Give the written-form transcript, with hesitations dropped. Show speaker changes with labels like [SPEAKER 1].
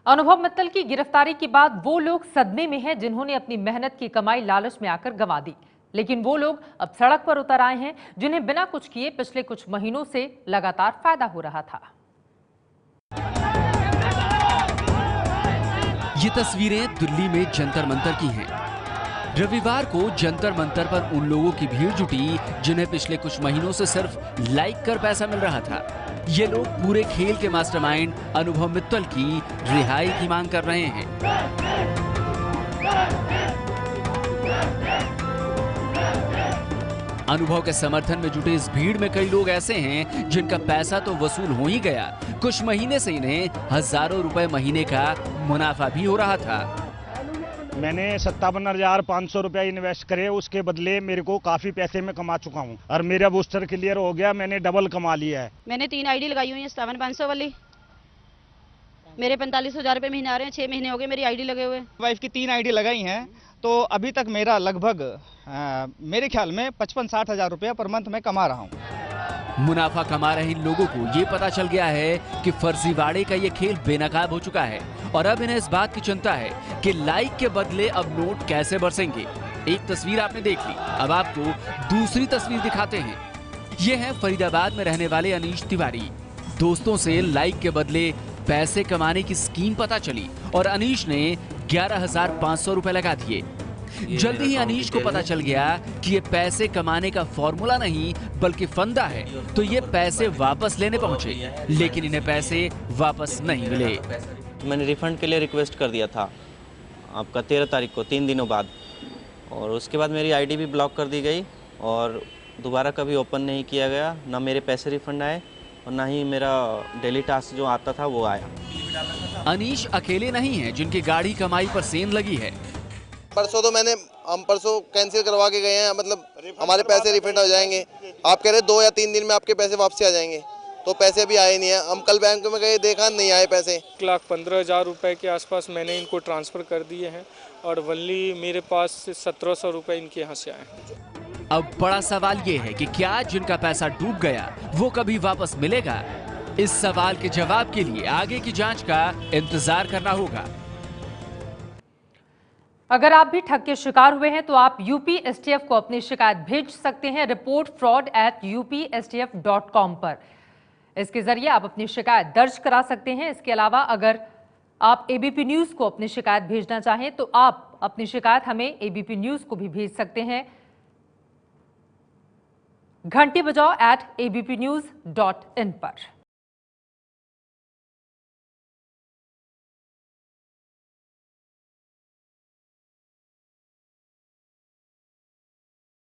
[SPEAKER 1] अनुभव मित्तल की गिरफ्तारी के बाद वो लोग सदमे में हैं जिन्होंने अपनी मेहनत की कमाई लालच में आकर गंवा दी। लेकिन वो लोग अब सड़क पर उतर आए हैं जिन्हें बिना कुछ किए पिछले कुछ महीनों से लगातार फायदा हो रहा था।
[SPEAKER 2] ये तस्वीरें दिल्ली में जंतर मंतर की हैं। रविवार को जंतर मंतर पर उन लोगों की भीड़ जुटी जिन्हें पिछले कुछ महीनों से सिर्फ लाइक कर पैसा मिल रहा था। ये लोग पूरे खेल के मास्टरमाइंड अनुभव मित्तल की रिहाई की मांग कर रहे हैं। अनुभव के समर्थन में जुटे इस भीड़ में कई लोग ऐसे हैं जिनका पैसा तो वसूल हो ही गया, कुछ महीने से इन्हें हजारों रुपए महीने का मुनाफा भी हो रहा था।
[SPEAKER 3] मैंने 57,500 रुपया इन्वेस्ट करे, उसके बदले मेरे को काफी पैसे में कमा चुका हूँ और मेरा बूस्टर क्लियर हो गया, मैंने डबल कमा लिया है।
[SPEAKER 4] मैंने 3 आईडी लगाई हुई है 57,500 वाली। मेरे 45,000 रुपये महीने आ रहे हैं, 6 महीने हो गए मेरी आईडी लगे हुए।
[SPEAKER 5] वाइफ की 3 आईडी लगाई हैं तो अभी तक मेरा लगभग मेरे ख्याल में 55-60 हज़ार रुपया पर मंथ में कमा रहा हूँ।
[SPEAKER 2] मुनाफा कमा रहे इन लोगों को ये पता चल गया है कि फर्जीवाड़े का ये खेल बेनकाब हो चुका है और अब इन्हें इस बात की चिंता है कि लाइक के बदले अब नोट कैसे बरसेंगे। एक तस्वीर आपने देख ली, अब आपको दूसरी तस्वीर दिखाते हैं। ये है फरीदाबाद में रहने वाले अनीश तिवारी। दोस्तों से लाइक के बदले पैसे कमाने की स्कीम पता चली और अनीश ने 11,500 रुपए लगा दिए। जल्दी ही अनीश को पता चल गया कि ये पैसे कमाने का फॉर्मूला नहीं बल्कि फंदा है, तो ये पैसे वापस लेने पहुंचे, लेकिन इन्हें पैसे वापस नहीं मिले।
[SPEAKER 6] मैंने रिफंड के लिए रिक्वेस्ट कर दिया था आपका 13 तारीख को, 3 दिनों बाद, और उसके बाद मेरी आईडी भी ब्लॉक कर दी गई और दोबारा कभी ओपन नहीं किया गया। ना मेरे पैसे रिफंड आए और ना ही मेरा डेली टास्क जो आता था वो आया।
[SPEAKER 2] अनीश अकेले नहीं हैं जिनकी गाढ़ी कमाई पर सेंध लगी है।
[SPEAKER 7] परसों तो हम परसों कैंसिल करवा के गए हैं, मतलब हमारे पैसे रिफंड हो जाएंगे। आप कह रहे 2 या 3 दिन में आपके पैसे वापसी आ जाएंगे, तो पैसे अभी आए नहीं है। हम कल बैंक में गए, देखा नहीं आए पैसे।
[SPEAKER 8] 1,15,000 रुपए के आसपास मैंने इनको ट्रांसफ़र कर दिए हैं और वनली मेरे पास 1,700 रुपये इनके यहाँ से आए।
[SPEAKER 2] अब बड़ा सवाल ये है कि क्या जिनका पैसा डूब गया वो कभी वापस मिलेगा? इस सवाल के जवाब के लिए आगे की जांच का इंतजार करना होगा।
[SPEAKER 1] अगर आप भी ठग के शिकार हुए हैं तो आप यूपी एसटीएफ को अपनी शिकायत भेज सकते हैं report@upstf.com पर। इसके जरिए आप अपनी शिकायत दर्ज करा सकते हैं। इसके अलावा अगर आप एबीपी न्यूज को अपनी शिकायत भेजना चाहें तो आप अपनी शिकायत हमें एबीपी न्यूज को भी भेज सकते हैं। घंटी बजाओ @abpnews.in पर।